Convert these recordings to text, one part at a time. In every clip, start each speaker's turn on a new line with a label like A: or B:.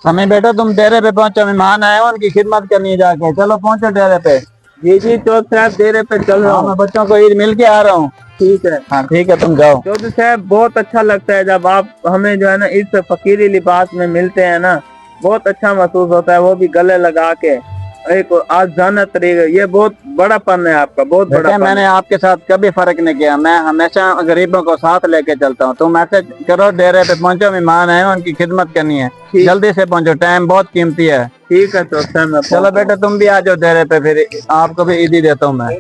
A: समय बेटा तुम डेरे पे पहुंचो, मेहमान आए हो उनकी खिदमत करनी है जाके। चलो पहुंचो डेरे पे।
B: जी जी चौधरी साहब डेरे पे चल रहा
A: हाँ
B: हूँ।
A: मैं बच्चों को ईद मिल के आ रहा हूँ।
B: ठीक है।
A: हाँ ठीक है तुम जाओ।
B: चौधरी साहब बहुत अच्छा लगता है जब आप हमें जो है ना इस फकीरी लिबास में मिलते हैं ना, बहुत अच्छा महसूस होता है, वो भी गले लगा के एक आजाना तरीका। ये बहुत बड़ा पन है आपका, बहुत बड़ा
A: बेटा
B: पन
A: मैंने
B: है।
A: आपके साथ कभी फर्क नहीं किया, मैं हमेशा गरीबों को साथ लेके चलता हूँ। तुम ऐसे करो, डेरे पे पहुंचो, मेहमान आए हैं उनकी खिदमत करनी है।
B: ठीक
A: जल्दी से पहुंचो, टाइम बहुत कीमती है।
B: ठीक है चौधरी साहब, मैं
A: चलो
B: पहुंच रहा
A: बेटा तुम भी आ जाओ डेरे पे, फिर आपको भी ईदी देता हूँ मैं।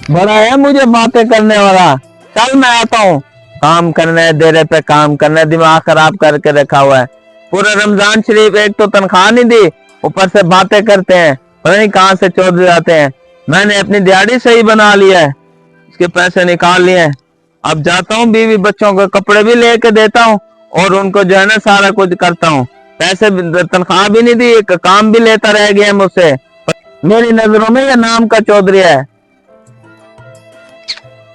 B: बड़ा है मुझे बातें करने वाला। कल मैं आता हूँ। काम करने डेरे पे, काम करने, दिमाग खराब करके रखा हुआ है। पूरा रमजान शरीफ एक तो तनख्वाह नहीं दी, ऊपर से बातें करते हैं, पता नहीं कहाँ से चौधरी आते हैं। मैंने अपनी दिहाड़ी सही बना लिया है, इसके पैसे निकाल लिए हैं। अब जाता हूँ, बीवी बच्चों को कपड़े भी लेके देता हूँ और उनको जो है ना सारा कुछ करता हूँ। पैसे तनख्वाह भी नहीं दी, एक काम भी लेता रह गया मुझसे। मेरी नजरों में ये नाम का चौधरी है।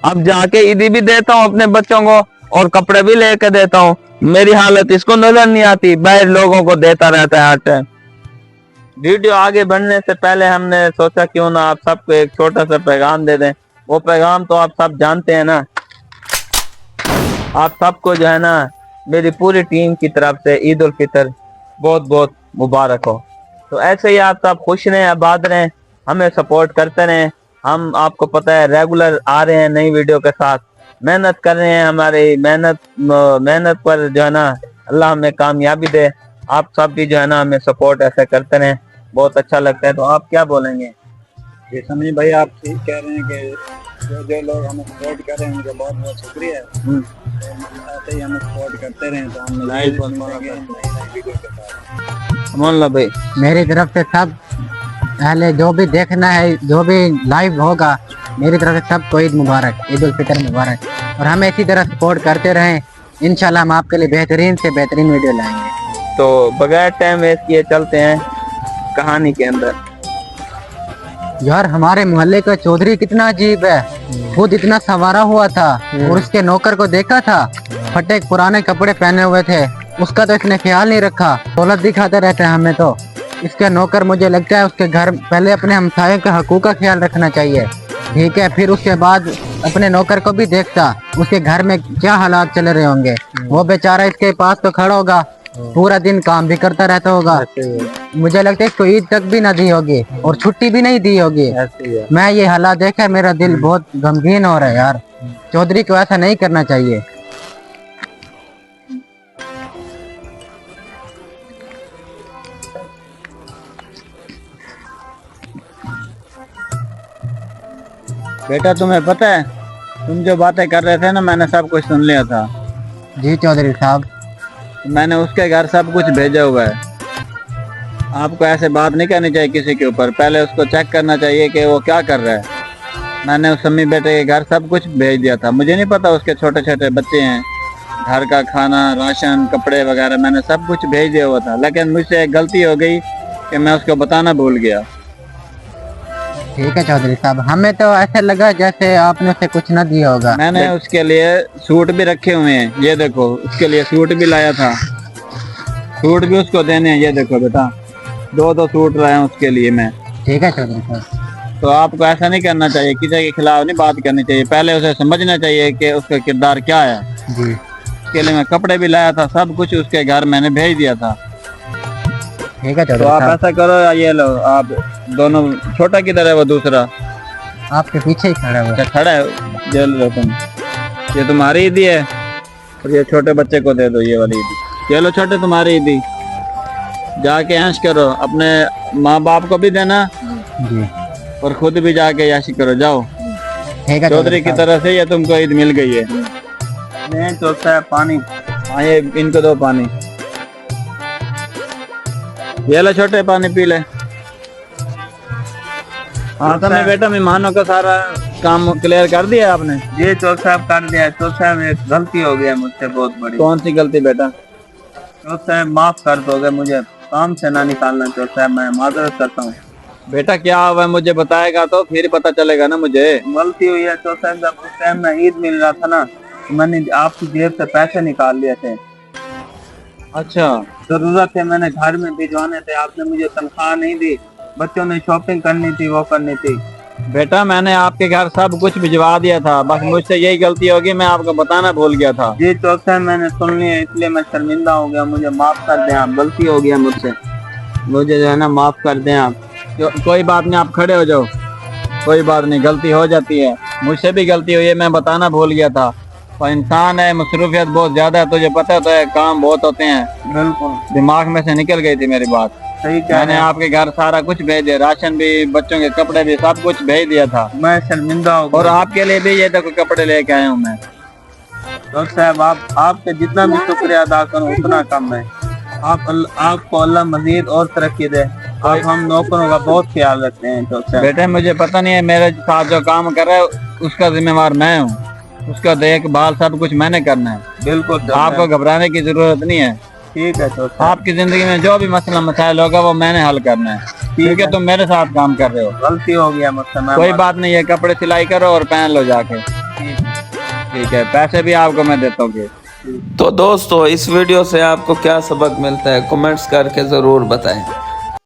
B: अब जाके ईदी भी देता हूँ अपने बच्चों को और कपड़े भी लेके देता हूँ। मेरी हालत इसको नजर नहीं आती, बाहर लोगों को देता रहता है हर टाइम। वीडियो आगे बढ़ने से पहले हमने सोचा क्यों ना आप सबको एक छोटा सा पैगाम दे दें। वो पैगाम तो आप सब जानते हैं ना। आप सबको जो है ना मेरी पूरी टीम की तरफ से ईद उल फितर बहुत बहुत मुबारक हो। तो ऐसे ही आप सब खुश रहें, आबाद रहें, हमें सपोर्ट करते रहें। हम आपको पता है रेगुलर आ रहे हैं नई वीडियो के साथ, मेहनत कर रहे हैं। हमारी मेहनत पर जो है ना अल्लाह हमें कामयाबी दे। आप सब भी जो है ना हमें सपोर्ट ऐसे करते रहें, बहुत अच्छा लगता है। तो आप क्या बोलेंगे?
A: ये समी भाई आप ठीक कह रहे हैं कि जो जो लोग हमें सपोर्ट कर रहे हैं उनका बहुत बहुत शुक्रिया है। तो ऐसे ही हमें सपोर्ट करते रहें तो हम नई वीडियो के साथ।
B: अमोल्ला भाई
C: मेरी तरफ से सब पहले जो भी देखना है, जो भी लाइव होगा, मेरी तरफ से सबको ईद मुबारक, ईद उल फितर मुबारक। और हमें इसी तरह सपोर्ट करते रहें। इंशाल्लाह हम आपके लिए बेहतरीन से बेहतरीन वीडियो लाएंगे।
B: तो बगैर टाइम वेस्ट किए चलते हैं कहानी के अंदर।
C: यार हमारे मोहल्ले का चौधरी कितना अजीब है। खुद इतना सवारा हुआ था और उसके नौकर को देखा था, फटे पुराने कपड़े पहने हुए थे, उसका तो इसने ख्याल नहीं रखा। दौलत दिखाते रहते हैं हमें तो। इसका नौकर, मुझे लगता है उसके घर पहले अपने हमसायों के हकूक का ख्याल रखना चाहिए, ठीक है, फिर उसके बाद अपने नौकर को भी देखता उसके घर में क्या हालात चल रहे होंगे। वो बेचारा इसके पास तो खड़ा होगा, पूरा दिन काम भी करता रहता होगा। मुझे लगता है इसको ईद तक भी ना दी होगी और छुट्टी भी नहीं दी होगी। मैं ये हालात देखा, मेरा दिल बहुत गमगीन हो रहा है यार। चौधरी को ऐसा नहीं करना चाहिए।
A: बेटा तुम्हें पता है, तुम जो बातें कर रहे थे ना, मैंने सब कुछ सुन लिया था।
C: जी चौधरी साहब।
A: मैंने उसके घर सब कुछ भेजा हुआ है। आपको ऐसे बात नहीं करनी चाहिए किसी के ऊपर, पहले उसको चेक करना चाहिए कि वो क्या कर रहा है। मैंने उस समी बेटे के घर सब कुछ भेज दिया था। मुझे नहीं पता उसके छोटे छोटे बच्चे हैं, घर का खाना, राशन, कपड़े वगैरह मैंने सब कुछ भेज दिया हुआ था। लेकिन मुझसे एक गलती हो गई कि मैं उसको बताना भूल गया।
C: ठीक है चौधरी साहब, हमें तो ऐसा लगा जैसे आपने उसे कुछ ना दिया होगा।
A: मैंने उसके लिए सूट भी रखे हुए हैं, ये देखो, उसके लिए सूट भी लाया था। सूट भी उसको देने हैं, ये देखो बेटा, दो दो सूट लाया हूं उसके लिए मैं।
C: ठीक है चौधरी साहब।
A: तो आपको ऐसा नहीं करना चाहिए, किसी के खिलाफ नहीं बात करनी चाहिए, पहले उसे समझना चाहिए कि उसका किरदार क्या है।
C: जी
A: उसके लिए मैं कपड़े भी लाया था, सब कुछ उसके घर मैंने भेज दिया था।
C: ठीक है
A: तो
C: चौधरी
A: आप
C: साहब।
A: ऐसा करो, ये लो, आप दोनों, छोटा किधर है वो दूसरा?
C: आपके पीछे ही खड़ा हुआ।
A: अच्छा खड़ा है, ये लो तुम, ये तुम्हारी ईदी है और ये छोटे बच्चे को दे दो ये वाली ईदी। ये लो छोटे, तुम्हारी ईदी, जाके ऐश करो, अपने माँ बाप को भी देना
C: जी
A: और खुद भी जाके याशी करो, जाओ।
C: ठीक है
A: चौधरी की
C: साहब।
A: तरफ से ये तुमको ईद मिल गई है।
B: नहीं तो साहब पानी।
A: हाँ ये इनको दो पानी, ये लो छोटे, पानी पी ले। हाँ तुमने बेटा मेहमानों का सारा काम क्लियर कर दिया आपने?
B: ये चौधरी साहब कर दिया। चौधरी साहब एक गलती हो गया मुझसे बहुत बड़ी।
A: कौन सी गलती बेटा?
B: चौधरी साहब माफ कर दोगे, मुझे काम से ना निकालना। चौधरी साहब मैं माजरत करता हूँ।
A: बेटा क्या हुआ मुझे बताएगा तो फिर पता चलेगा ना मुझे।
B: गलती हुई है चौधरी साहब, जब उस टाइम में ईद मिल रहा था ना, तो मैंने आपकी जेब से पैसे निकाल लिए थे।
A: अच्छा,
B: जरूरत है, मैंने घर में भिजवाने थे, आपने मुझे तनख्वाह नहीं दी, बच्चों ने शॉपिंग करनी थी, वो करनी थी।
A: बेटा मैंने आपके घर सब कुछ भिजवा दिया था, बस मुझसे यही गलती होगी, मैं आपको बताना भूल गया था।
B: जी चौक साहब, मैंने सुन लिया, इसलिए मैं शर्मिंदा हो गया, मुझे माफ कर दें आप, गलती हो गया मुझसे, मुझे जो है ना माफ कर दें आप।
A: कोई बात नहीं, आप खड़े हो जाओ, कोई बात नहीं, गलती हो जाती है, मुझसे भी गलती हुई है, मैं बताना भूल गया था। और इंसान है, मसरूफियत बहुत ज्यादा है, तुझे पता तो है, काम बहुत होते हैं।
B: बिल्कुल
A: दिमाग में से निकल गई थी मेरी बात।
B: सही कह
A: मैंने
B: रहे हैं।
A: आपके घर सारा कुछ भेज दिया, राशन भी, बच्चों के कपड़े भी, सब कुछ भेज दिया था।
B: मैं शर्मिंदा हो
A: और
B: गया।
A: आपके लिए भी ये देखो कपड़े लेके आया हूँ मैं।
B: डॉक्टर साहब, आपके जितना भी शुक्रिया अदा करूं उतना कम है। आपको अल्लाह मजीद और तरक्की दे। आप हम नौकरों का बहुत ख्याल रखते हैं डॉक्टर साहब।
A: बेटे मुझे पता नहीं है, मेरे साथ जो काम कर रहा है उसका जिम्मेवार मैं हूँ, उसका देखभाल सब कुछ मैंने करना है।
B: बिल्कुल डॉक्टर
A: आपको
B: साहब।
A: घबराने की जरूरत नहीं है।
B: ठीक है डॉक्टर साहब।
A: आपकी जिंदगी में जो भी मसला मसाइल होगा वो मैंने हल करना है, क्योंकि तुम मेरे साथ काम कर रहे हो।
B: गलती हो गया मुझसे, मैं
A: कोई बात नहीं है, कपड़े सिलाई करो और पहन लो जाके। ठीक है, पैसे भी आपको मैं देता हूँ।
D: तो दोस्तों, इस वीडियो से आपको क्या सबक मिलता है, कमेंट्स करके ज़रूर बताएं।